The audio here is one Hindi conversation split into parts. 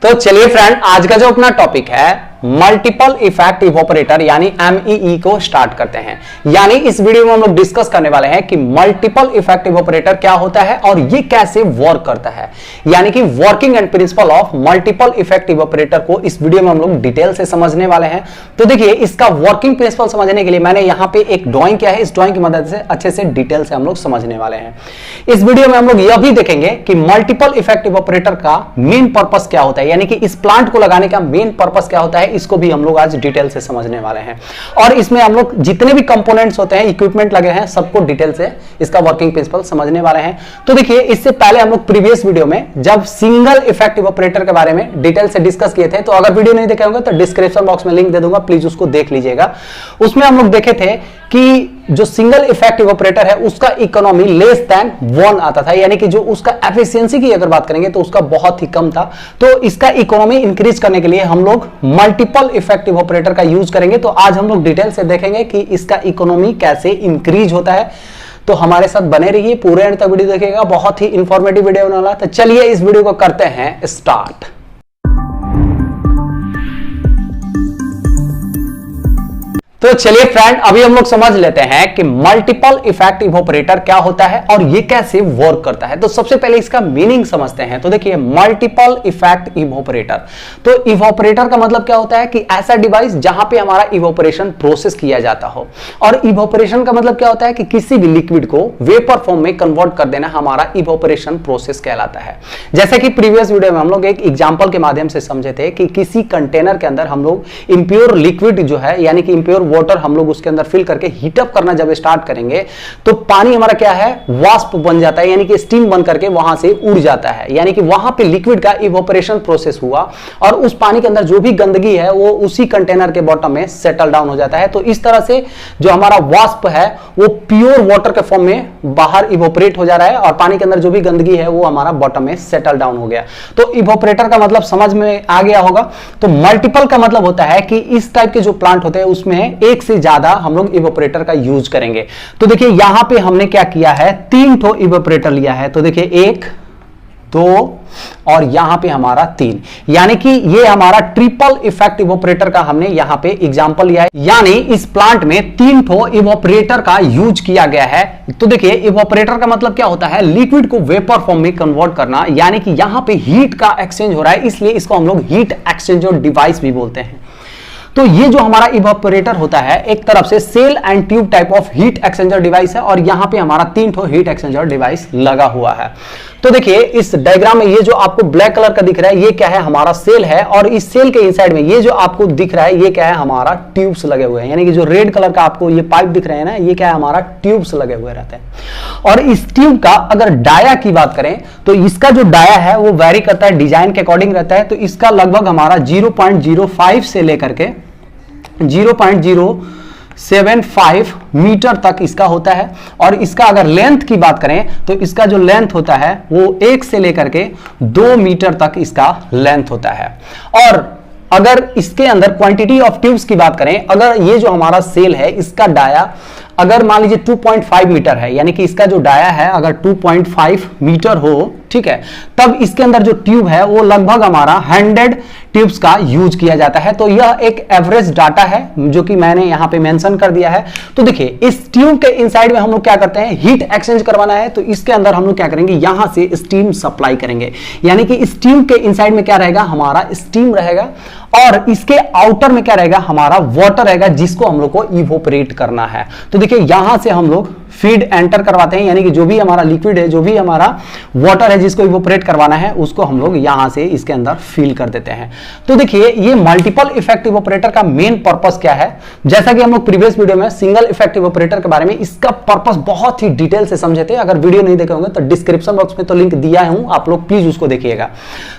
तो चलिए फ्रेंड, आज का जो अपना टॉपिक है मल्टीपल इफेक्ट इवोपरेटर यानी एमईई को स्टार्ट करते हैं। यानी इस वीडियो में हम लोग डिस्कस करने वाले हैं कि मल्टीपल इफेक्ट इवोपरेटर क्या होता है और ये कैसे वर्क करता है, यानी कि working and principle of multiple effect evaporator को इस वीडियो में हम लोग डिटेल से समझने वाले हैं। तो देखिए, इसका वर्किंग प्रिंसिपल समझने के लिए मैंने यहां पे एक ड्राइंग किया है। इस ड्राइंग की मदद से अच्छे से डिटेल से हम लोग समझने वाले हैं। इस वीडियो में हम लोग यह भी देखेंगे कि मल्टीपल इफेक्ट इवोपरेटर का मेन पर्पस क्या होता है, यानी कि इस प्लांट को लगाने का मेन पर्पस क्या होता है, इसको भी हम लोग आज डिटेल से समझने वाले हैं। और इसमें हम लोग जितने भी कंपोनेंट्स होते हैं, इक्विपमेंट लगे हैं, सबको डिटेल से इसका वर्किंग प्रिंसिपल समझने वाले हैं। तो देखिए, इससे पहले हम लोग प्रीवियस वीडियो में जब सिंगल इफेक्ट इवोपरेटर के बारे में डिटेल से डिस्कस किए थे, तो अगर वीडियो नहीं देखे होंगे तो डिस्क्रिप्शन बॉक्स में लिंक दे दूंगा, प्लीज उसको देख लीजिएगा। उसमें हम लोग देखे थे कि जो सिंगल इफेक्ट इवोपरेटर है उसका इकोनॉमी लेस देन 1 आता था, यानी कि जो उसका एफिशिएंसी की अगर बात करेंगे तो उसका बहुत ही कम था। तो इसका इकोनॉमी इंक्रीज करने के लिए हम लोग मल्टीपल इफेक्ट इवोपरेटर का यूज करेंगे। तो आज हम लोग डिटेल से देखेंगे कि इसका इकोनॉमी कैसे इंक्रीज होता है। तो हमारे साथ बने रहिए, पूरे एंड तक वीडियो देखिएगा, बहुत ही इंफॉर्मेटिव वीडियो होने वाला है। तो चलिए इस वीडियो को करते हैं स्टार्ट। तो चलिए फ्रेंड, अभी हम लोग समझ लेते हैं कि मल्टीपल इफेक्ट इवोपरेटर क्या होता है और ये कैसे वर्क करता है। तो सबसे पहले इसका मीनिंग समझते हैं। तो देखिए, मल्टीपल इफेक्ट इवोपरेटर, तो इवोपरेटर का मतलब क्या होता है कि ऐसा डिवाइस जहां पे हमारा इवोपरेशन प्रोसेस किया जाता हो। और इवोपरेशन का मतलब क्या होता है कि किसी भी लिक्विड को वेपर फॉर्म में कन्वर्ट कर देना हमारा इवोपरेशन प्रोसेस कहलाता है। जैसे कि प्रीवियस वीडियो में हम लोग एक एग्जांपल के माध्यम से समझे थे कि किसी कंटेनर के अंदर हम लोग इंप्योर लिक्विड जो है, यानी कि इंप्योर वाटर हम लोग उसके अंदर फिल करके हीट अप करना जब स्टार्ट करेंगे तो पानी हमारा क्या है, वाष्प बन जाता है, यानी कि स्टीम बन करके वहां से उड़ जाता है। यानी कि वहां पे लिक्विड का इवोपरेशन प्रोसेस हुआ और उस पानी के अंदर जो भी गंदगी है वो उसी कंटेनर के बॉटम में सेटल डाउन हो जाता है। तो इस तरह से जो हमारा वाष्प है वो प्योर वाटर के फॉर्म में बाहर इवोपरेट हो जा रहा है और पानी के अंदर जो भी गंदगी है वो हमारा बॉटम में सेटल डाउन हो गया। तो इवोपरेटर का मतलब समझ में आ गया होगा। तो मल्टीपल का मतलब होता है कि इस टाइप के जो प्लांट होते हैं उसमें एक से ज्यादा हम लोग इवोपरेटर का यूज करेंगे। तो देखिए, यहां पे हमने क्या किया है, 3 ठो इवोपरेटर लिया है। तो देखिए, 1 2 और यहां पे हमारा 3, यानी कि ये हमारा ट्रिपल इफेक्ट इवोपरेटर का हमने यहां पे एग्जांपल लिया है। यानी इस प्लांट में 3 ठो इवोपरेटर का यूज किया गया है। तो देखिए, इवोपरेटर का मतलब क्या होता है, लिक्विड को वेपर फॉर्म में कन्वर्ट करना, यानी कि यहां पे हीट का एक्सचेंज हो रहा है, इसलिए इसको हम लोग हीट एक्सचेंजर डिवाइस भी बोलते हैं। तो ये जो हमारा इवोपरेटर होता है एक तरफ से shell and tube type of heat exchanger device है और यहां पे हमारा 3 ठो हीट एक्सचेंजर डिवाइस लगा हुआ है। तो देखिए, इस डायग्राम में ये जो आपको ब्लैक कलर का दिख रहा है ये क्या है, हमारा सेल है। और इस सेल के इनसाइड में ये जो आपको दिख रहा है ये क्या है, हमारा ट्यूब्स लगे हुए हैं। यानी कि जो रेड कलर का आपको ये पाइप दिख रहे हैं ना, ये क्या है, हमारा ट्यूब्स लगे हुए रहते हैं। और इस ट्यूब का अगर डाया की बात करें तो इसका जो डाया है वो वेरी करता है, डिजाइन के अकॉर्डिंग रहता है। तो इसका लगभग हमारा 0.05 से लेकर के 0.075 मीटर तक इसका होता है। और इसका अगर लेंथ की बात करें तो इसका जो लेंथ होता है वो 1 से लेकर के 2 मीटर तक इसका लेंथ होता है। और अगर इसके अंदर क्वांटिटी ऑफ ट्यूब्स की बात करें, अगर ये जो हमारा सेल है इसका डाया अगर मान लीजिए 2.5 मीटर है, यानी कि इसका जो डाया है अगर 2.5 मीटर हो, ठीक है, तब इसके अंदर जो ट्यूब है वो लगभग हमारा 100 ट्यूब्स का यूज किया जाता है। तो यह एक एवरेज डाटा है जो कि मैंने यहां पे मेंशन कर दिया है। तो देखिए, इस ट्यूब के इनसाइड में हम लोग क्या करते हैं, हीट एक्सचेंज करवाना है। तो इसके अंदर हम लोग क्या करेंगे, यहां से स्टीम सप्लाई करेंगे, यानी कि इस ट्यूब के इनसाइड में क्या रहेगा, हमारा स्टीम रहेगा और इसके आउटर में क्या रहेगा, हमारा वाटर रहेगा जिसको हम लोग को इवोपरेट करना है। तो देखिए, यहां से हम लोग फीड एंटर करवाते हैं, यानी कि जो भी हमारा लिक्विड है, जो भी हमारा वाटर है जिसको इवोपरेट करवाना है उसको हम लोग यहां से इसके अंदर फिल कर देते हैं। तो देखिए, ये मल्टीपल इफेक्ट इवोपरेटर का मेन पर्पस क्या है, जैसा कि हम लोग प्रीवियस वीडियो में सिंगल इफेक्ट इवोपरेटर के बारे में इसका पर्पस बहुत ही डिटेल से समझे थे। अगर वीडियो नहीं देखे होंगे तो डिस्क्रिप्शन बॉक्स में तो लिंक दिया हूं, आप लोग प्लीज उसको देखिएगा।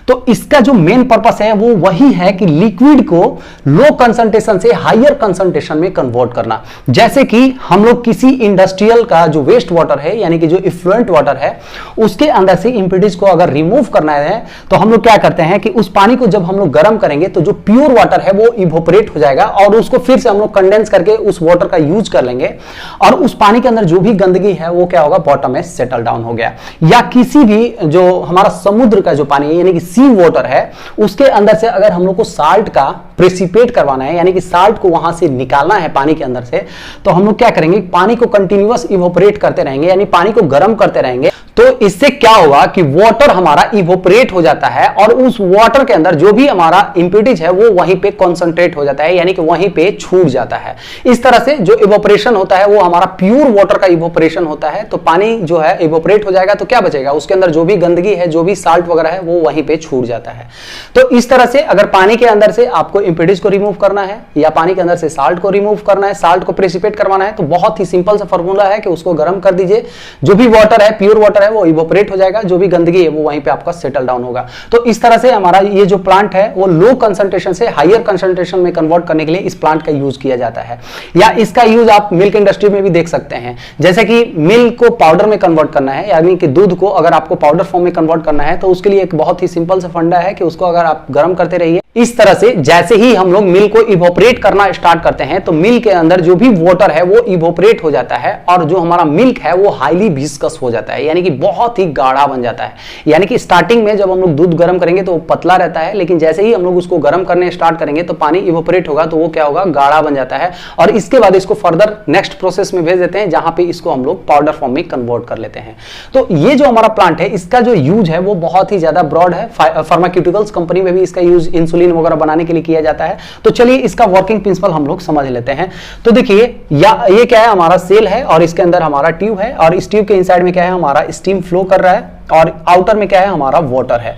तो इसका जो मेन पर्पस है वो वही है कि लिक्विड को लो कंसंट्रेशन से हायर कंसंट्रेशन में कन्वर्ट करना। जैसे कि हम लोग किसी इंडस्ट्रियल का जो वेस्ट वाटर है, यानी कि जो इफ्लुएंट वाटर है, उसके अंदर से इंप्योरिटीज को अगर रिमूव करना है तो हम लोग क्या करते हैं कि उस पानी को जब हम लोग गर्म करेंगे तो जो प्योर वाटर है वो इवोपरेट हो जाएगा और उसको फिर से हम लोग कंडेंस करके उस वाटर का यूज कर लेंगे और उस पानी के अंदर जो भी गंदगी है वो क्या होगा, बॉटम में सेटल डाउन हो गया। या किसी भी जो हमारा समुद्र का जो पानी है यानी कि सी वाटर है उसके अंदर से अगर हम लोग को साल्ट का प्रेसिपेट करवाना है यानी कि साल्ट को वहां से निकालना है पानी के अंदर से, तो हम लोग क्या करेंगे, पानी को कंटिन्यूअस इवोपरेट करते रहेंगे यानी पानी को गर्म करते रहेंगे। तो इससे क्या होगा कि वाटर हमारा इवोपरेट हो जाता है और उस वाटर के अंदर जो भी हमारा इंप्यूरिटीज है वो वहीं पे कॉन्सेंट्रेट हो जाता है यानी कि वहीं पे छूट जाता है। इस तरह से जो इवोपरेशन होता है वो हमारा प्योर वाटर का इवोपरेशन होता है। तो पानी जो है इवोपरेट हो जाएगा तो क्या बचेगा, उसके अंदर जो भी गंदगी है, जो भी साल्ट वगैरह है वो वहीं पे छूट जाता है। तो इस तरह से अगर पानी के अंदर से आपको इंप्यूरिटीज को रिमूव करना है या पानी के अंदर से साल्ट को रिमूव करना है, साल्ट को प्रेसिपेट करवाना है, तो बहुत ही सिंपल सा फॉर्मूला है कि उसको गर्म कर दीजिए, जो भी वाटर है प्योर वाटर है वो इवोपरेट हो जाएगा, जो भी गंदगी है वो वहीं पे आपका सेटल डाउन होगा। तो इस तरह से हमारा ये जो प्लांट है वो लो कंसंट्रेशन से हायर कंसंट्रेशन में कन्वर्ट करने के लिए इस प्लांट का यूज किया जाता है। या इसका यूज आप मिल्क इंडस्ट्री में भी देख सकते हैं, जैसे कि मिल्क को पाउडर में कन्वर्ट करना है यानी कि दूध को अगर आपको पाउडर फॉर्म में कन्वर्ट करना है तो उसके लिए एक बहुत ही सिंपल सा फंडा है कि उसको अगर आप गर्म करते रहिए, इस तरह से जैसे ही हम लोग मिल्क को इवोपरेट करना स्टार्ट करते हैं तो मिल्क के अंदर जो भी वाटर है वो इवोपरेट हो जाता है और जो हमारा मिल्क है वो हाईली विस्कस हो जाता है यानी कि बहुत ही गाढ़ा बन जाता है। यानी कि स्टार्टिंग में जब हम लोग दूध गर्म करेंगे तो वो पतला रहता है, लेकिन जैसे ही हम लोग उसको गर्म करने स्टार्ट करेंगे तो पानी इवोपरेट होगा तो वो क्या होगा, गाढ़ा बन जाता है। और इसके बाद इसको फर्दर नेक्स्ट प्रोसेस में भेज देते हैं जहां पे इसको हम लोग पाउडर फॉर्म में कन्वर्ट कर लेते हैं। तो ये जो हमारा प्लांट है इसका जो यूज है वो बहुत ही ज्यादा ब्रॉड है। फार्मास्यूटिकल्स कंपनी में भी इसका यूज इंसुलिन वगैरह बनाने के लिए किया जाता है। तो चलिए इसका वर्किंग प्रिंसिपल हम लोग समझ लेते हैं। तो देखिए ये क्या है, हमारा सेल है और इसके अंदर हमारा ट्यूब है और इस ट्यूब के इनसाइड में क्या है, हमारा स्टीम फ्लो कर रहा है और आउटर में क्या है, हमारा वाटर है।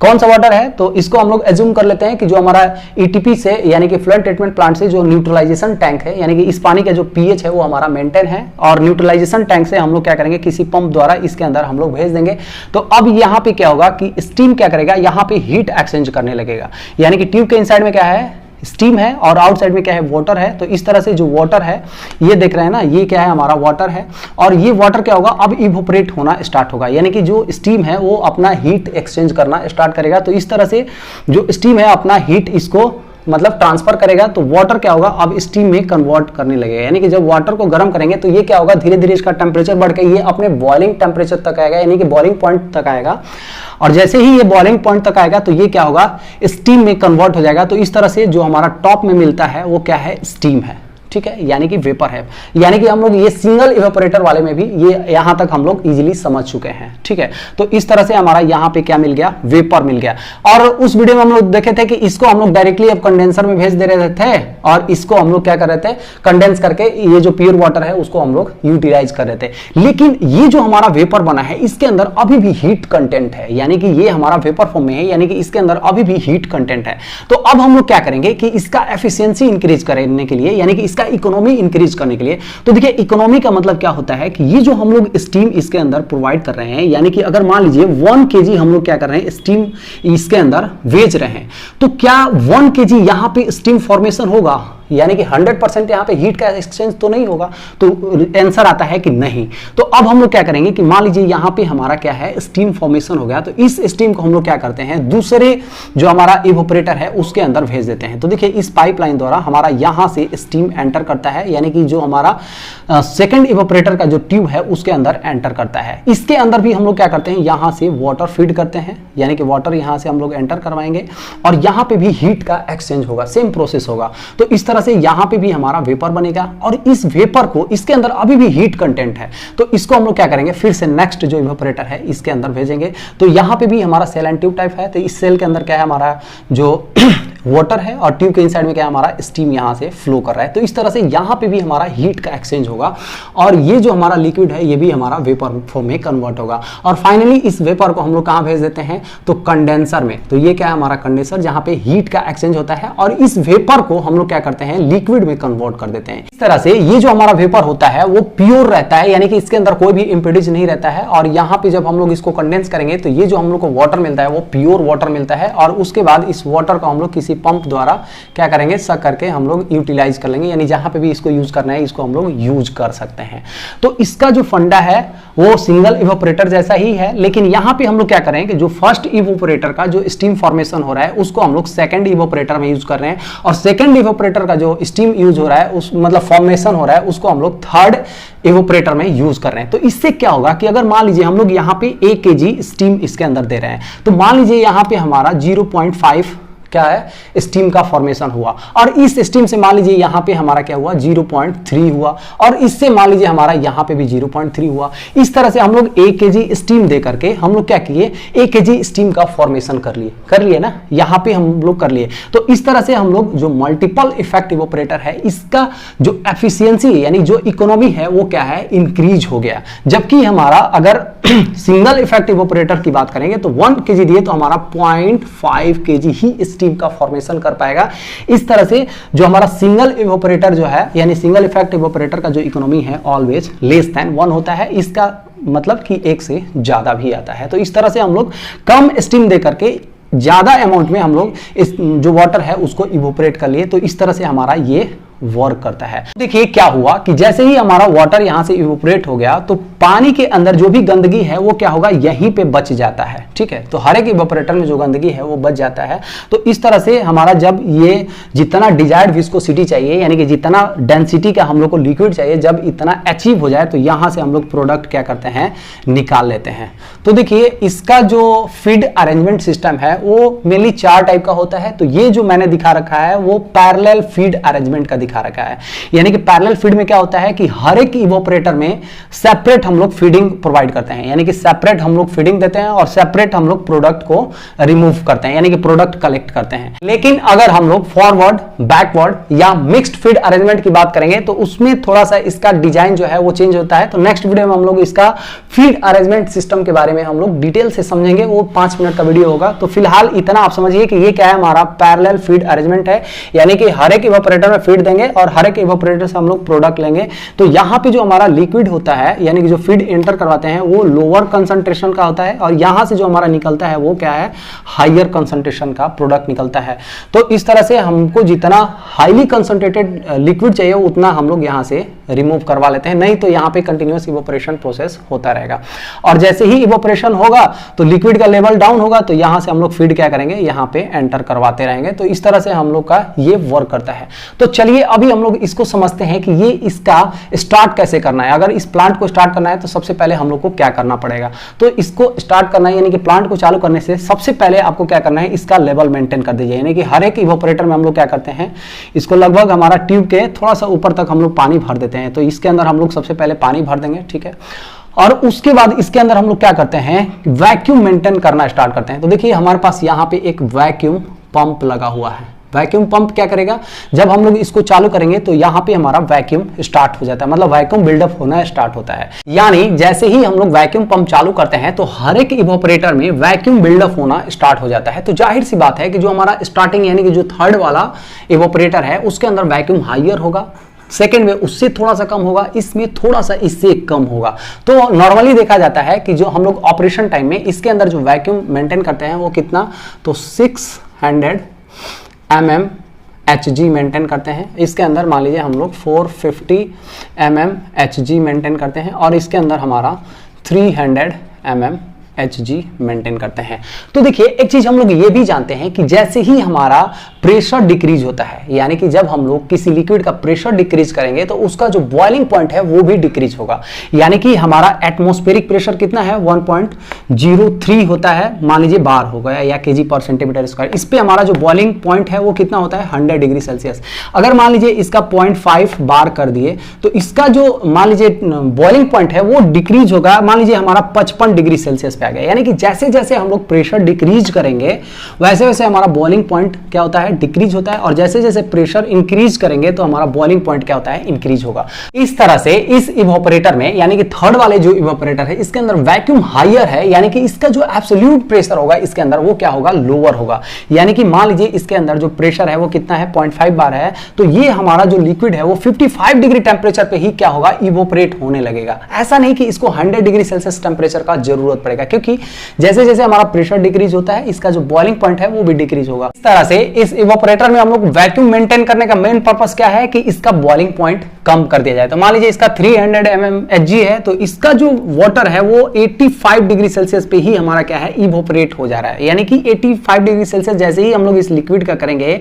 कौन सा वाटर है, तो इसको हम लोग एज्यूम कर लेते हैं कि जो हमारा ईटीपी से यानी कि फ्लड ट्रीटमेंट प्लांट से जो न्यूट्रलाइजेशन टैंक है यानी कि इस पानी का जो पीएच है वो हमारा मेंटेन है और न्यूट्रलाइजेशन टैंक से हम लोग क्या करेंगे, किसी पंप द्वारा इसके अंदर हम लोग भेज देंगे। तो अब यहाँ पे क्या होगा कि स्टीम क्या करेगा, यहाँ पे हीट एक्सचेंज करने लगेगा। यानी कि ट्यूब के इनसाइड में क्या है, स्टीम है और आउटसाइड में क्या है, वाटर है। तो इस तरह से जो वाटर है ये देख रहे हैं ना, ये क्या है, हमारा वाटर है और ये वाटर क्या होगा, अब इवोपरेट होना स्टार्ट होगा यानी कि जो स्टीम है वो अपना हीट एक्सचेंज करना स्टार्ट करेगा। तो इस तरह से जो स्टीम है अपना हीट इसको मतलब ट्रांसफर करेगा तो वाटर क्या होगा, अब स्टीम में कन्वर्ट करने लगेगा। यानी कि जब वाटर को गर्म करेंगे तो ये क्या होगा, धीरे धीरे इसका टेम्परेचर बढ़ के ये अपने बॉइलिंग टेम्परेचर तक आएगा यानी कि बॉइलिंग पॉइंट तक आएगा। और जैसे ही ये बॉइलिंग पॉइंट तक आएगा तो ये क्या होगा, स्टीम में कन्वर्ट हो जाएगा। तो इस तरह से जो हमारा टॉप में मिलता है वो क्या है, स्टीम है, ठीक है, यानी कि वेपर है। यानी कि हम लोग ये सिंगल इवेपोरेटर वाले में भी ये यहां तक हम लोग इजीली समझ चुके हैं, ठीक है। तो इस तरह से हमारा यहां पे क्या मिल गया, वेपर मिल गया। और उस वीडियो में हम लोग देखे थे कि इसको हम लोग डायरेक्टली अब कंडेंसर में भेज दे रहे थे और इसको हम लोग क्या कर रहे थे, कंडेंस करके ये जो प्योर वाटर है उसको हम लोग यूटिलाइज कर रहे थे। लेकिन ये जो हमारा वेपर बना है इसके अंदर अभी भी हीट कंटेंट है, यानी कि ये हमारा वेपर फॉर्म में है, यानी कि इसके अंदर अभी भी हीट कंटेंट है। तो अब हम लोग क्या करेंगे कि इसका एफिशिएंसी इंक्रीज करने के लिए, यानी कि इसका इकोनॉमी इंक्रीज करने के लिए, तो देखिए इकोनॉमी का मतलब क्या होता है कि ये जो हम लोग स्टीम इसके अंदर प्रोवाइड कर रहे हैं, यानी कि अगर मान लीजिए 1 kg हम लोग क्या कर रहे हैं, स्टीम इसके अंदर भेज रहे हैं, तो क्या 1 kg यहां पे स्टीम फॉर्मेशन होगा, यानी कि 100% यहां पे हीट का एक्सचेंज तो नहीं होगा। तो आंसर आता है कि नहीं। तो अब हम लोग क्या करेंगे कि मान लीजिए यहां पे हमारा क्या है, स्टीम फॉर्मेशन हो गया, तो इस स्टीम को हम लोग क्या करते हैं, दूसरे जो हमारा इवेपोरेटर है उसके अंदर भेज देते हैं। तो देखिए इस पाइपलाइन द्वारा हमारा यहां से स्टीम एंटर करता है, यानी कि जो हमारा सेकंड इवेपोरेटर का जो ट्यूब है उसके अंदर एंटर करता है। इसके अंदर भी हम लोग क्या करते हैं, यहां से वाटर फीड करते हैं, यानी कि वाटर यहां से हम लोग एंटर करवाएंगे और यहां पे भी हीट का एक्सचेंज होगा, सेम प्रोसेस होगा। तो इस तरह से यहां पे भी हमारा वेपर बनेगा और इस वेपर को, इसके अंदर अभी भी हीट कंटेंट है, तो इसको हम लोग क्या करेंगे, फिर से नेक्स्ट जो इवेपोरेटर है इसके अंदर भेजेंगे। तो यहां पे भी हमारा सेल एंड ट्यूब टाइप है, तो इस सेल के अंदर क्या है, हमारा जो वाटर है और ट्यूब के इनसाइड में क्या है, हमारा स्टीम यहां से फ्लो कर रहा है। तो इस तरह से यहां पे भी हमारा हीट का एक्सचेंज होगा और ये जो हमारा लिक्विड है ये भी हमारा वेपर फॉर्म में कन्वर्ट होगा। और फाइनली इस वेपर को हम लोग कहां भेज देते हैं, तो कंडेंसर में। तो ये क्या है, हमारा कंडेंसर, जहां पे हीट का एक्सचेंज होता है और इस वेपर को हम लोग क्या करते हैं, लिक्विड में कन्वर्ट कर देते हैं। इस तरह से ये जो हमारा वेपर होता है वो प्योर रहता है, यानी कि इसके अंदर कोई भी इंप्योरिटीज नहीं रहता है। और यहाँ पे जब हम लोग इसको कंडेंस करेंगे तो ये जो हम लोग को वाटर मिलता है वो प्योर वाटर मिलता है और उसके बाद इस वाटर को हम लोग किसी किसी पंप द्वारा क्या करेंगे, सक करके हम लोग यूटिलाइज कर लेंगे, यानी जहां पे भी इसको यूज करना है इसको हम लोग यूज कर सकते हैं। तो इसका जो फंडा है वो सिंगल इवेपोरेटर जैसा ही है, लेकिन यहां पे हम लोग क्या करें कि जो फर्स्ट इवेपोरेटर का जो स्टीम फॉर्मेशन हो रहा है उसको हम लोग सेकंड इवेपोरेटर में यूज कर रहे हैं, और सेकंड इवेपोरेटर का जो स्टीम यूज हो रहा है उस मतलब फॉर्मेशन हो रहा है उसको हम लोग थर्ड इवेपोरेटर में यूज कर रहे हैं। तो इससे क्या होगा कि अगर मान लीजिए हम लोग यहाँ पे 1 kg स्टीम इसके अंदर दे रहे हैं, तो मान लीजिए यहाँ पे हमारा 0.5 क्या है स्टीम का फॉर्मेशन हुआ, और इस स्टीम से मान लीजिए यहां पे हमारा क्या हुआ 0.3 हुआ, और इससे मान लीजिए हमारा यहां पे भी 0.3 हुआ। इस तरह से हम लोग 1 kg स्टीम दे करके हम लोग क्या किए, 1 kg स्टीम का फॉर्मेशन कर लिए ना, यहां पे हम लोग कर लिए। तो इस तरह से हम लोग जो मल्टीपल इफेक्ट इवेपोरेटर है इसका जो एफिशिएंसी यानी जो इकोनॉमी है वो क्या है, इंक्रीज हो गया। जबकि हमारा अगर सिंगल इफेक्ट इवेपोरेटर की बात करेंगे तो 1 kg दिए तो हमारा 0.5 kg ही स्टीम का फॉर्मेशन कर पाएगा। इस तरह से जो हमारा सिंगल इवेपोरेटर जो है यानी सिंगल इफेक्ट इवेपोरेटर का जो इकोनॉमी है ऑलवेज लेस देन 1 होता है, इसका मतलब कि 1 से ज्यादा भी आता है। तो इस तरह से हम लोग कम स्टीम दे करके ज्यादा अमाउंट में हम लोग इस जो वाटर है उसको इवेपोरेट कर लिए। तो इस तरह से हमारा ये वर्क करता है। देखिए क्या हुआ कि जैसे ही हमारा वाटर यहां से इवेपोरेट हो गया तो पानी के अंदर जो भी गंदगी है वो क्या होगा, यहीं पे बच जाता है। ठीक है, तो हर एक इवेपोरेटर में जो गंदगी है वो बच जाता है। तो इस तरह से हमारा जब ये जितना डिजायर्ड विस्कोसिटी चाहिए यानी कि जितना डेंसिटी का हम लोग को लिक्विड चाहिए जब इतना अचीव हो जाए तो यहां से हम लोग प्रोडक्ट क्या करते हैं, निकाल लेते हैं। तो देखिए इसका जो फीड अरेंजमेंट सिस्टम है वो मेनली 4 टाइप का होता है। तो ये जो मैंने दिखा रखा है वो पैरेलल फीड अरेंजमेंट का दिखा रखा है, यानी कि पैरेलल फीड में क्या होता है कि हर एक इवेपोरेटर में सेपरेट हम लोग फीडिंग प्रोवाइड करते हैं, यानी कि सेपरेट हम लोग फीडिंग देते हैं और सेपरेट हम लोग प्रोडक्ट को रिमूव करते हैं, यानी कि प्रोडक्ट कलेक्ट करते हैं। लेकिन अगर हम लोग फॉरवर्ड, बैकवर्ड या मिक्स्ड फीड अरेंजमेंट की बात करेंगे तो उसमें थोड़ा सा इसका डिजाइन जो है वो चेंज होता है। तो नेक्स्ट वीडियो में हम लोग इसका फीड अरेंजमेंट सिस्टम के बारे में हम लोग डिटेल से समझेंगे, वो 5 मिनट का वीडियो होगा। तो फिलहाल इतना आप समझिए कि ये क्या है, हमारा पैरेलल फीड अरेंजमेंट है, यानी कि हर एक इवेपोरेटर में फीड देंगे और हर एक इवेपोरेटर से हम लोग प्रोडक्ट लेंगे। तो यहां पे जो हमारा लिक्विड होता है यानी कि जो फीड एंटर करवाते हैं वो लोअर कंसंट्रेशन का होता है, और यहां से जो हमारा निकलता है वो क्या है, हायर कंसंट्रेशन का प्रोडक्ट निकलता है। तो इस तरह से हमको जितना हाईली कंसंट्रेटेड लिक्विड चाहिए उतना हम लोग यहां से रिमूव करवा लेते हैं, नहीं तो यहां पे कंटिन्यूअस इवेपोरेशन प्रोसेस होता रहेगा। और जैसे ही इवेपोरेशन होगा तो लिक्विड का लेवल डाउन होगा, तो यहां से हम लोग फीड क्या करेंगे, यहां पे एंटर करवाते रहेंगे। तो इस तरह से हम लोग का ये वर्क करता है। तो चलिए अभी हम लोग इसको समझते हैं कि ये इसका स्टार्ट कैसे करना है। अगर इस प्लांट को स्टार्ट करना है तो सबसे पहले हम लोग को क्या करना पड़ेगा, तो इसको स्टार्ट करना है यानी कि प्लांट को चालू करने से सबसे पहले आपको क्या करना है, इसका लेवल मेंटेन कर दीजिए। यानी कि हर एक इवेपोरेटर में हम लोग क्या करते हैं, इसको लगभग हमारा ट्यूब के थोड़ा सा ऊपर तक हम लोग पानी भर देते हैं। तो इसके अंदर हम लोग सबसे पहले पानी भर देंगे, ठीक है, और उसके बाद इसके अंदर हम लोग क्या करते हैं, वैक्यूम मेंटेन करना स्टार्ट करते हैं। तो देखिए हमारे पास यहाँ पे एक वैक्यूम पंप लगा हुआ है। वैक्यूम पंप क्या करेगा, जब हम लोग इसको चालू करेंगे तो यहां पे हमारा वैक्यूम स्टार्ट हो जाता है, मतलब वैक्यूम बिल्डअप होना स्टार्ट होता है। यानी जैसे ही हम लोग वैक्यूम पंप चालू करते हैं तो हर एक इवेपोरेटर में वैक्यूम बिल्डअप होना स्टार्ट हो जाता है। तो जाहिर सी बात है कि जो हमारा स्टार्टिंग यानी कि जो थर्ड वाला इवेपोरेटर है उसके अंदर वैक्यूम हायर होगा, सेकेंड में उससे थोड़ा सा कम होगा, इसमें थोड़ा सा इससे कम होगा। तो नॉर्मली देखा जाता है कि जो हम लोग ऑपरेशन टाइम में इसके अंदर जो वैक्यूम मेंटेन करते हैं वो कितना, तो 600 mm Hg मेंटेन करते हैं। इसके अंदर मान लीजिए हम लोग 450 mm Hg मेंटेन करते हैं, और इसके अंदर हमारा 300 mm Hg मेंटेन करते हैं। तो देखिए एक चीज हम लोग ये भी जानते हैं कि जैसे ही हमारा प्रेशर डिक्रीज होता है, यानी कि जब हम लोग किसी लिक्विड का प्रेशर डिक्रीज करेंगे तो उसका जो बॉइलिंग पॉइंट है वो भी डिक्रीज होगा। यानी कि हमारा एटमॉस्फेरिक प्रेशर कितना है, 1.03 होता है, मान लीजिए बार हो गया या kg पर सेंटीमीटर स्क्वायर। इस पे हमारा जो बॉइलिंग पॉइंट है वो कितना होता है, 100 डिग्री सेल्सियस। अगर मान लीजिए इसका 0.5 बार कर दिए तो इसका जो मान लीजिए बॉइलिंग पॉइंट है वो डिक्रीज होगा, मान लीजिए हमारा 55 डिग्री सेल्सियस आ गया। यानी कि जैसे जैसे हम लोग प्रेशर डिक्रीज करेंगे वैसे वैसे हमारा बॉइलिंग पॉइंट क्या होता है, डिक्रीज होता है, और जैसे जैसे प्रेशर इंक्रीज करेंगे तो हमारा बॉइलिंग पॉइंट क्या होता है, इंक्रीज होगा। इस तरह से इस इवेपोरेटर में यानी कि थर्ड वाले जो इवेपोरेटर है इसके अंदर वैक्यूम हायर है, यानी कि इसका जो एब्सोल्यूट प्रेशर होगा इसके अंदर वो क्या होगा, लोअर होगा। यानी कि मान लीजिए इसके अंदर जो प्रेशर है वो कितना है, 0.5 बार है, तो ये हमारा जो लिक्विड है वो 55 डिग्री टेम्परेचर पे ही क्या होगा, इवेपोरेट होने लगेगा। ऐसा नहीं कि इसको 100 डिग्री सेल्सियस टेम्परेचर का जरूरत पड़ेगा, क्योंकि जैसे जैसे हमारा प्रेशर डिक्रीज होता है इसका जो बॉइलिंग पॉइंट है वो भी डिक्रीज होगा। इस तरह से इस इवोपरेटर में हम लोग वैक्यूम मेंटेन करने का मेन पर्पस क्या है कि इसका बॉइलिंग पॉइंट कम कर दिया जाए। तो मान लीजिए इसका 300 mmHg है, तो इसका जो वाटर है वो 85 डिग्री सेल्सियस पे ही हमारा क्या है इवोपरेट हो जा रहा है, यानी कि 85 डिग्री सेल्सियस जैसे ही हम लोग इस लिक्विड का करेंगे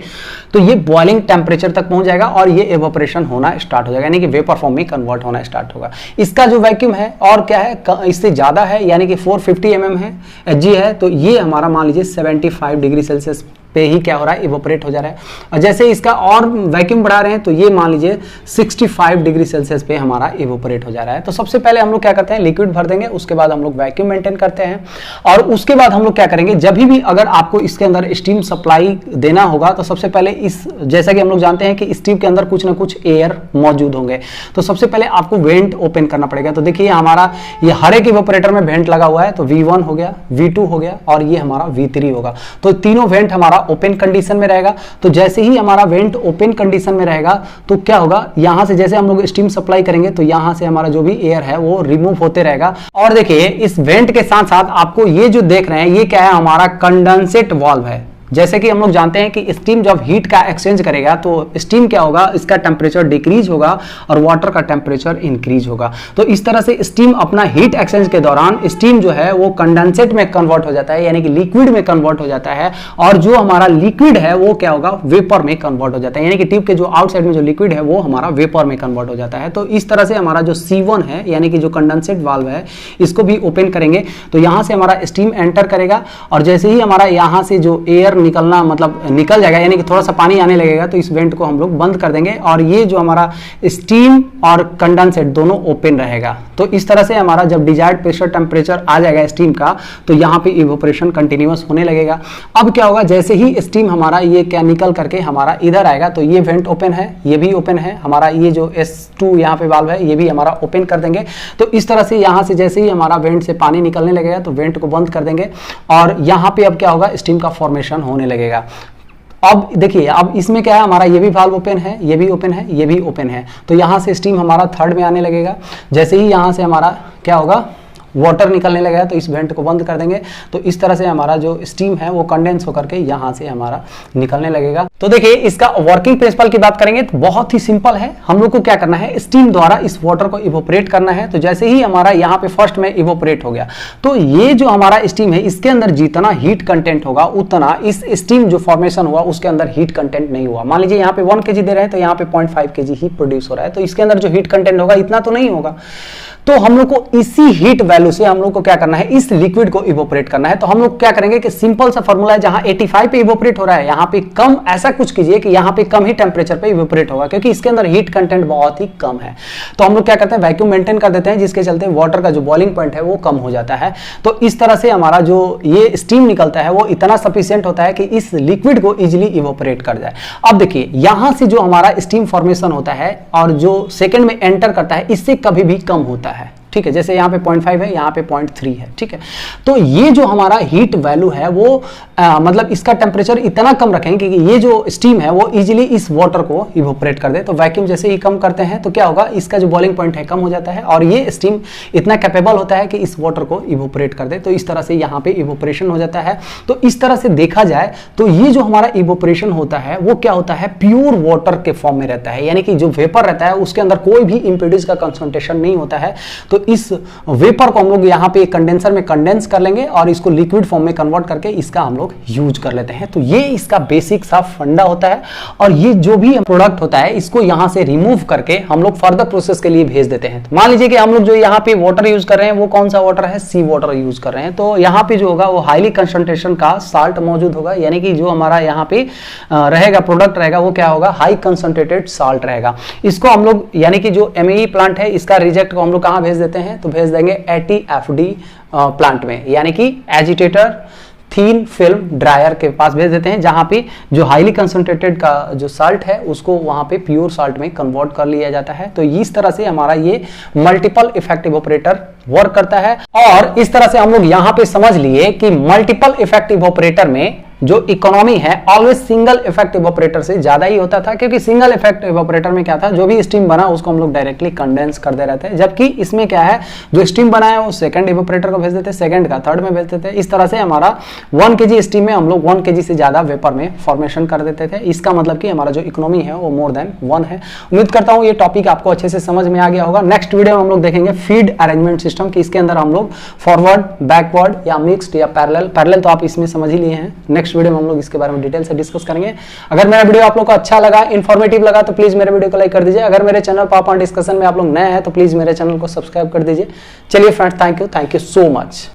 तो ये बॉइलिंग टेम्परेचर तक पहुंच जाएगा और ये इवोपरेशन होना स्टार्ट हो जाएगा, यानी कि वेपर फॉर्म में कन्वर्ट होना स्टार्ट होगा। इसका जो वैक्यूम है और क्या है इससे ज्यादा है, यानी कि 450 mm है Hg है, तो ये हमारा मान लीजिए 75 डिग्री सेल्सियस पे ही क्या हो रहा है इवोपरेट हो जा रहा है। और जैसे इसका और वैक्यूम बढ़ा रहे हैं तो ये मान लीजिए 65 डिग्री सेल्सियस पे हमारा इवोपरेट हो जा रहा है। तो सबसे पहले हम लोग क्या करते हैं, लिक्विड भर देंगे, उसके बाद हम लोग वैक्यूम मेंटेन करते हैं और उसके बाद हम लोग क्या करेंगे, जब भी अगर आपको इसके अंदर स्टीम सप्लाई देना होगा तो सबसे पहले इस जैसा कि हम लोग जानते हैं कि स्टीम के अंदर कुछ ना कुछ एयर मौजूद होंगे, तो सबसे पहले आपको वेंट ओपन करना पड़ेगा। तो देखिए हमारा ये हर एक इवोपरेटर में वेंट लगा हुआ है, तो V1 हो गया, V2 हो गया और ये हमारा V3 होगा। तो तीनों वेंट हमारा ओपन कंडीशन में रहेगा। तो जैसे ही हमारा वेंट ओपन कंडीशन में रहेगा तो क्या होगा, यहां से जैसे हम लोग स्टीम सप्लाई करेंगे तो यहां से हमारा जो भी एयर है वो रिमूव होते रहेगा। और देखिए इस वेंट के साथ साथ आपको ये जो देख रहे हैं ये क्या है, हमारा कंडेंसेट वाल्व है। जैसे कि हम लोग जानते हैं कि स्टीम जब हीट का एक्सचेंज करेगा तो स्टीम क्या होगा, इसका टेम्परेचर डिक्रीज होगा और वाटर का टेम्परेचर इंक्रीज होगा। तो इस तरह से स्टीम अपना हीट एक्सचेंज के दौरान स्टीम जो है वो कंडेंसेट में कन्वर्ट हो जाता है, यानी कि लिक्विड में कन्वर्ट हो जाता है, और जो हमारा लिक्विड है वो क्या होगा, वेपर में कन्वर्ट हो जाता है, यानी कि ट्यूब के जो आउटसाइड में जो लिक्विड है वो हमारा वेपर में कन्वर्ट हो जाता है। तो इस तरह से हमारा जो C1 है यानी कि जो कंडेंसेट वाल्व है इसको भी ओपन करेंगे तो यहां से हमारा स्टीम एंटर करेगा और जैसे ही हमारा यहां से जो एयर निकलना मतलब निकल जाएगा, यानी कि थोड़ा सा पानी आने लगेगा, तो इस वेंट को हम लोग बंद कर देंगे और ये जो हमारा स्टीम और कंडेंसेट दोनों ओपन रहेगा। तो इस तरह से हमारा जब डिजायर्ड प्रेशर टेम्परेचर आ जाएगा स्टीम का तो यहाँ पे इवोपरेशन कंटिन्यूअस होने लगेगा। अब क्या होगा, जैसे ही स्टीम हमारा ये क्या निकल करके हमारा इधर आएगा तो ये वेंट ओपन है, ये भी ओपन है, हमारा ये जो S2 यहाँ पे वाल्व है ये भी हमारा ओपन कर देंगे। तो इस तरह से यहाँ से जैसे ही हमारा वेंट से पानी निकलने लगेगा तो वेंट को बंद कर देंगे और यहाँ पे अब क्या होगा, स्टीम का फॉर्मेशन होने लगेगा। अब देखिए अब इसमें क्या है, हमारा ये भी वाल्व ओपन है, ये भी ओपन है, ये भी ओपन है, तो यहां से स्टीम हमारा थर्ड में आने लगेगा। जैसे ही यहां से हमारा क्या होगा, वाटर निकलने लगेगा तो इस वेंट को बंद कर देंगे। तो इस तरह से हमारा जो स्टीम है वो कंडेंस होकर के यहां से हमारा निकलने लगेगा। तो देखिए इसका वर्किंग प्रिंसिपल की बात करेंगे तो बहुत ही सिंपल है। हम लोग को क्या करना है, स्टीम द्वारा इस वाटर को इवोपरेट करना है। तो जैसे ही हमारा यहाँ पे फर्स्ट में इवोपरेट हो गया तो ये जो हमारा स्टीम है इसके अंदर जितना हीट कंटेंट होगा उतना इस स्टीम जो फॉर्मेशन हुआ उसके अंदर हीट कंटेंट नहीं हुआ। मान लीजिए यहाँ पे 1 kg दे रहे हैं तो यहाँ पे 0.5 kg ही प्रोड्यूस हो रहा है, तो इसके अंदर जो हीट कंटेंट होगा इतना तो नहीं होगा। तो हम लोग को इसी हीट वैल्यू से हम लोग को क्या करना है, इस लिक्विड को इवोपरेट करना है। तो हम लोग क्या करेंगे कि सिंपल सा फॉर्मूला है, जहां 85 पे इवोपरेट हो रहा है यहाँ पे कम, ऐसा कुछ कीजिए कि यहाँ पे कम ही टेम्परेचर पे इवोपरेट होगा क्योंकि इसके अंदर हीट कंटेंट बहुत ही कम है। तो हम लोग क्या करते हैं, वैक्यूम मेंटेन कर देते हैं जिसके चलते वाटर का जो बॉइलिंग पॉइंट है वो कम हो जाता है। तो इस तरह से हमारा जो ये स्टीम निकलता है वो इतना सफिशिएंट होता है कि इस लिक्विड को इजिली इवोपरेट कर जाए। अब देखिए यहां से जो हमारा स्टीम फॉर्मेशन होता है और जो सेकेंड में एंटर करता है इससे कभी भी कम होता है, ठीक है। जैसे यहाँ पे 0.5 है, यहाँ पे 0.3 है, ठीक है। तो ये जो हमारा हीट वैल्यू है वो मतलब इसका टेम्परेचर इतना कम रखेंगे कि ये जो स्टीम है वो इजीली इस वाटर को इवोपरेट कर दे। तो वैक्यूम जैसे ही कम करते हैं तो क्या होगा, इसका जो बॉइलिंग पॉइंट है कम हो जाता है और ये स्टीम इतना कैपेबल होता है कि इस वाटर को इवोपरेट कर दे। तो इस तरह से यहाँ पे इवोपरेशन हो जाता है। तो इस तरह से देखा जाए तो ये जो हमारा इवोपरेशन होता है वो क्या होता है, प्योर वाटर के फॉर्म में रहता है, यानी कि जो वेपर रहता है उसके अंदर कोई भी इम्प्योरिटीज का कंसंट्रेशन नहीं होता है। तो इस वेपर को हम लोग यहाँ पे कंडेंसर में कंडेंस कर लेंगे और इसको लिक्विड फॉर्म में कन्वर्ट करके इसका हम लोग यूज कर लेते हैं। तो ये इसका बेसिक सा फंडा होता है और ये जो भी प्रोडक्ट होता है इसको यहाँ से रिमूव करके हम लोग फर्दर प्रोसेस के लिए भेज देते हैं। तो मान लीजिए कि हम लोग जो यहाँ पे वाटर यूज कर रहे हैं वो कौन सा वाटर है, सी वाटर यूज कर रहे हैं। तो यहाँ पे जो होगा वो हाईली कंसंट्रेशन का साल्ट मौजूद होगा, यानी कि जो हमारा यहाँ पे रहेगा प्रोडक्ट रहेगा वो क्या होगा, हाई कंसंट्रेटेड साल्ट रहेगा। इसको हम लोग यानी कि जो एमई प्लांट है इसका रिजेक्ट को हम लोग कहाँ भेज देते हैं, तो भेज देंगे ATFD प्लांट में, यानी कि एजिटेटर थीन फिल्म ड्रायर के पास भेज देते हैं, जहां पे जो हाईली कंसंट्रेटेड का जो साल्ट है उसको वहां पे प्योर साल्ट में कन्वर्ट कर लिया जाता है। तो इस तरह से हमारा ये मल्टीपल इफेक्ट इवोपरेटर वर्क करता है। और इस तरह से हम लोग यहां पे समझ लिए कि मल्टीपल इफेक्ट इवोपरेटर में जो इकोनॉमी है ऑलवेज सिंगल इफेक्ट इवेपोरेटर से ज्यादा ही होता था, क्योंकि सिंगल इफेक्ट इवेपोरेटर में क्या था, जो भी स्टीम बना उसको हम लोग डायरेक्टली कंडेंस कर दे रहे थे, जबकि इसमें क्या है, जो स्टीम बना है वो सेकंड इवेपोरेटर को भेज देते, सेकंड का थर्ड में भेज देते। इस तरह से हमारा 1 kg स्टीम में हम लोग 1 kg से ज्यादा वेपर में फॉर्मेशन कर देते थे। इसका मतलब कि हमारा जो इकोनॉमी है वो मोर देन 1 है। उम्मीद करता हूं ये टॉपिक आपको अच्छे से समझ में आ गया होगा। नेक्स्ट वीडियो में हम लोग देखेंगे फीड अरेंजमेंट सिस्टम कि इसके अंदर हम लोग फॉरवर्ड, बैकवर्ड या मिक्स्ड या पैरेलल तो आप इसमें समझ ही लिए हैं। नेक्स्ट वीडियो में हम लोग इसके बारे में डिटेल से डिस्कस करेंगे। अगर मेरा वीडियो आप लोग को अच्छा लगा, इन्फॉर्मेटिव लगा तो प्लीज मेरे वीडियो को लाइक कर दीजिए। अगर मेरे चैनल पावर पॉइंट डिस्कशन में आप लोग नए हैं तो प्लीज मेरे चैनल को सब्सक्राइब कर दीजिए। चलिए friends, thank you so much.